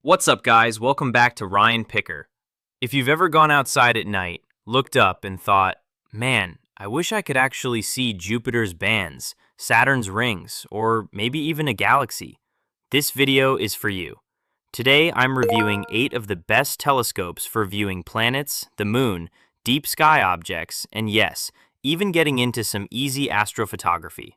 What's up, guys? Welcome back to Ryan Picker. If you've ever gone outside at night, looked up and thought, man, I wish I could actually see Jupiter's bands, Saturn's rings, or maybe even a galaxy, this video is for you. Today, I'm reviewing 8 of the best telescopes for viewing planets, the moon, deep sky objects, and yes, even getting into some easy astrophotography.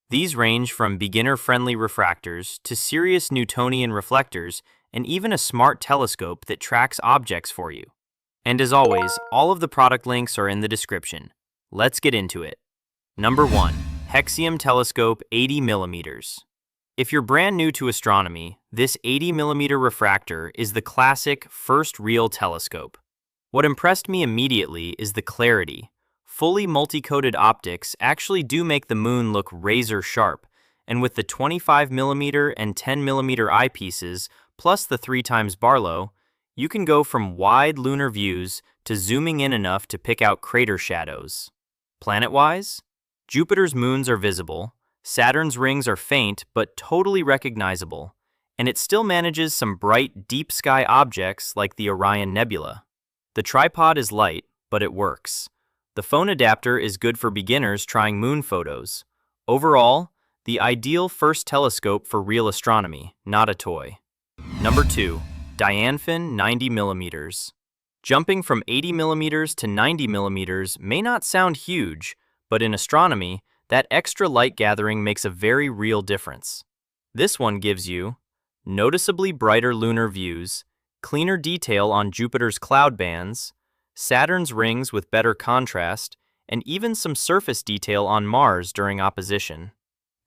These range from beginner-friendly refractors to serious Newtonian reflectors and even a smart telescope that tracks objects for you. And as always, all of the product links are in the description. Let's get into it. Number 1. Hexeum Telescope 80mm. If you're brand new to astronomy, this 80mm refractor is the classic first real telescope. What impressed me immediately is the clarity. Fully multi-coated optics actually do make the moon look razor sharp, and with the 25mm and 10mm eyepieces, plus the 3x Barlow, you can go from wide lunar views to zooming in enough to pick out crater shadows. Planet-wise, Jupiter's moons are visible, Saturn's rings are faint but totally recognizable, and it still manages some bright deep sky objects like the Orion Nebula. The tripod is light, but it works. The phone adapter is good for beginners trying moon photos. Overall, the ideal first telescope for real astronomy, not a toy. Number 2. Dianfan 90mm. Jumping from 80mm to 90mm may not sound huge, but in astronomy, that extra light gathering makes a very real difference. This one gives you noticeably brighter lunar views, cleaner detail on Jupiter's cloud bands, Saturn's rings with better contrast, and even some surface detail on Mars during opposition.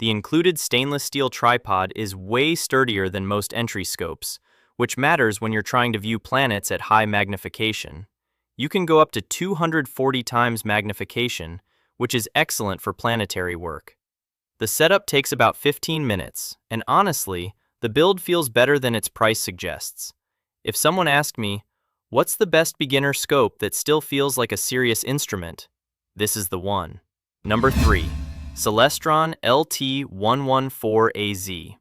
The included stainless steel tripod is way sturdier than most entry scopes, which matters when you're trying to view planets at high magnification. You can go up to 240 times magnification, which is excellent for planetary work. The setup takes about 15 minutes, and honestly, the build feels better than its price suggests. If someone asked me, what's the best beginner scope that still feels like a serious instrument? This is the one. Number 3. Celestron LT 114AZ.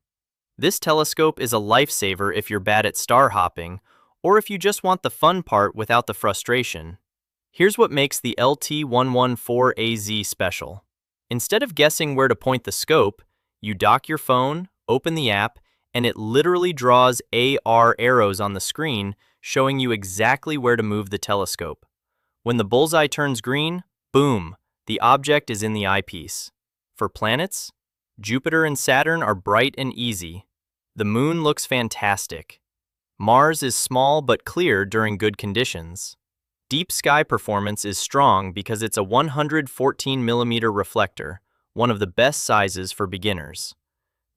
This telescope is a lifesaver if you're bad at star hopping, or if you just want the fun part without the frustration. Here's what makes the LT 114AZ special. Instead of guessing where to point the scope, you dock your phone, open the app, and it literally draws AR arrows on the screen, showing you exactly where to move the telescope. When the bullseye turns green, boom, the object is in the eyepiece. For planets, Jupiter and Saturn are bright and easy. The moon looks fantastic. Mars is small but clear during good conditions. Deep sky performance is strong because it's a 114mm reflector, one of the best sizes for beginners.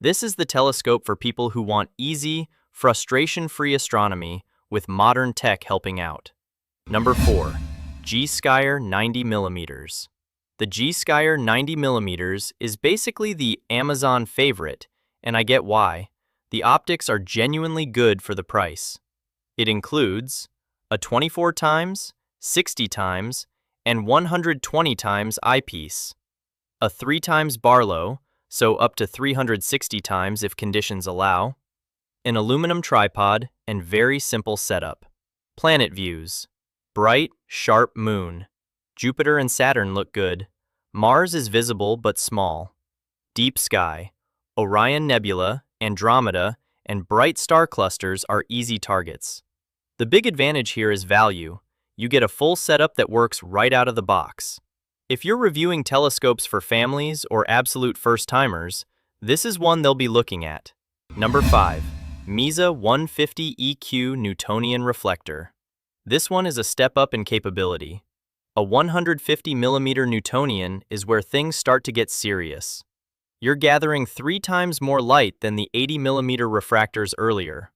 This is the telescope for people who want easy, frustration-free astronomy with modern tech helping out. Number 4. Gskyer 90mm. The Gskyer 90mm is basically the Amazon favorite, and I get why. The optics are genuinely good for the price. It includes a 24 times, 60 times, and 120 times eyepiece, a 3x Barlow, so up to 360 times if conditions allow, an aluminum tripod, and very simple setup. Planet views. Bright, sharp moon. Jupiter and Saturn look good. Mars is visible but small. Deep sky. Orion Nebula, Andromeda, and bright star clusters are easy targets. The big advantage here is value. You get a full setup that works right out of the box. If you're reviewing telescopes for families or absolute first-timers, this is one they'll be looking at. Number 5. Meezaa 150 EQ Newtonian Reflector. This one is a step up in capability. A 150mm Newtonian is where things start to get serious. You're gathering 3 times more light than the 80mm refractors earlier.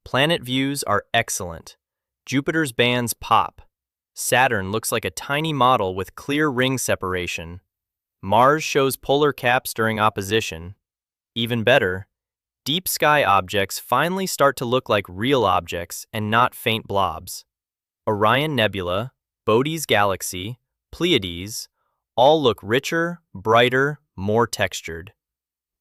Planet views are excellent. Jupiter's bands pop. Saturn looks like a tiny model with clear ring separation. Mars shows polar caps during opposition. Even better, deep sky objects finally start to look like real objects and not faint blobs. Orion Nebula, Bode's Galaxy, Pleiades, all look richer, brighter, more textured.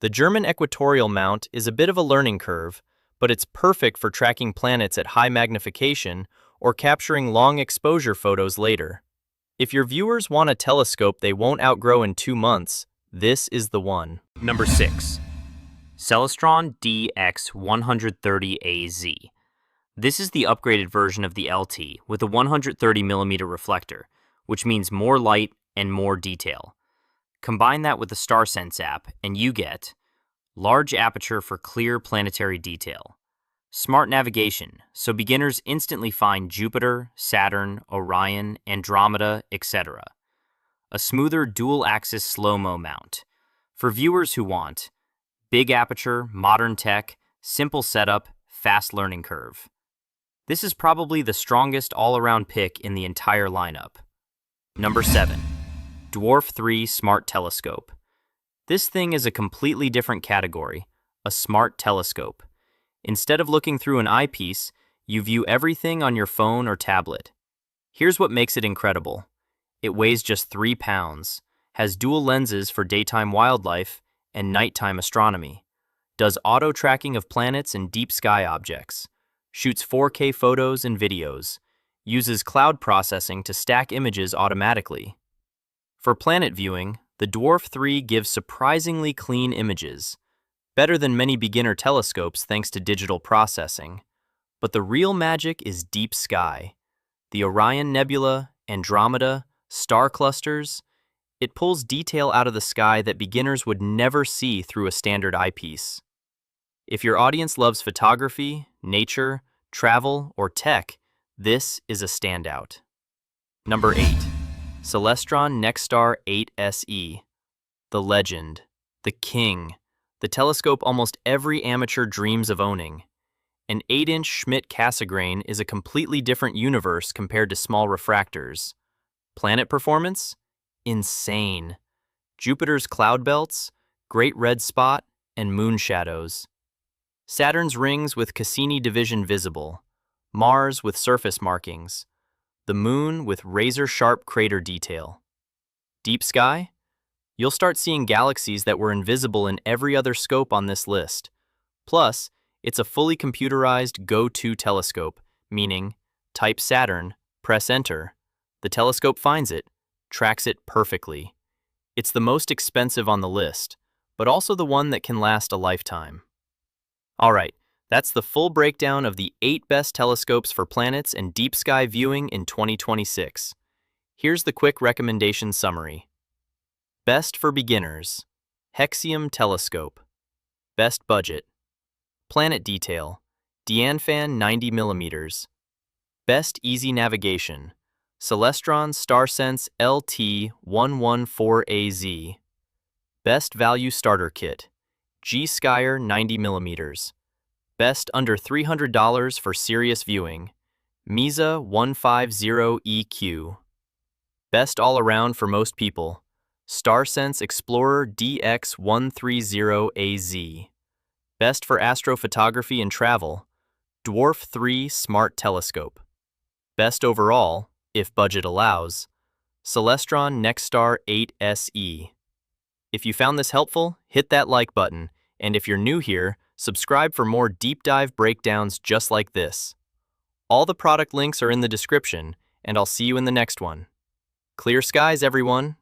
The German equatorial mount is a bit of a learning curve, but it's perfect for tracking planets at high magnification or capturing long exposure photos later. If your viewers want a telescope they won't outgrow in 2 months, this is the one. Number 6. Celestron DX 130AZ. This is the upgraded version of the LT with a 130mm reflector, which means more light and more detail. Combine that with the StarSense app and you get large aperture for clear planetary detail, smart navigation so beginners instantly find Jupiter, Saturn, Orion, Andromeda, etc. A smoother dual-axis slow-mo mount for viewers who want big aperture, modern tech, simple setup, fast learning curve. This is probably the strongest all-around pick in the entire lineup. Number 7. Dwarf 3 Smart Telescope. This thing is a completely different category, a smart telescope. Instead of looking through an eyepiece, you view everything on your phone or tablet. Here's what makes it incredible. It weighs just 3 pounds, has dual lenses for daytime wildlife and nighttime astronomy, does auto-tracking of planets and deep sky objects, shoots 4K photos and videos, uses cloud processing to stack images automatically. For planet viewing, the Dwarf 3 gives surprisingly clean images, better than many beginner telescopes thanks to digital processing. But the real magic is deep sky. The Orion Nebula, Andromeda, star clusters, it pulls detail out of the sky that beginners would never see through a standard eyepiece. If your audience loves photography, nature, travel, or tech, this is a standout. Number 8. Celestron NexStar 8 SE. The legend. The king. The telescope almost every amateur dreams of owning. An 8-inch Schmidt-Cassegrain is a completely different universe compared to small refractors. Planet performance? Insane. Jupiter's cloud belts, great red spot, and moon shadows. Saturn's rings with Cassini division visible. Mars with surface markings. The moon with razor-sharp crater detail. Deep sky? You'll start seeing galaxies that were invisible in every other scope on this list. Plus, it's a fully computerized go-to telescope, meaning type Saturn, press enter. The telescope finds it, tracks it perfectly. It's the most expensive on the list, but also the one that can last a lifetime. All right, that's the full breakdown of the 8 best telescopes for planets and deep sky viewing in 2026. Here's the quick recommendation summary. Best for beginners. Hexeum Telescope. Best budget. Planet detail. Dianfan 90mm. Best easy navigation. Celestron StarSense LT 114AZ. Best value starter kit. Gskyer 90mm. Best under $300 for serious viewing. Meezaa 150EQ. Best all around for most people. StarSense Explorer DX 130AZ. Best for astrophotography and travel. Dwarf 3 Smart Telescope. Best overall, if budget allows, Celestron NexStar 8 SE. If you found this helpful, hit that like button, and if you're new here, subscribe for more deep dive breakdowns just like this. All the product links are in the description, and I'll see you in the next one. Clear skies, everyone!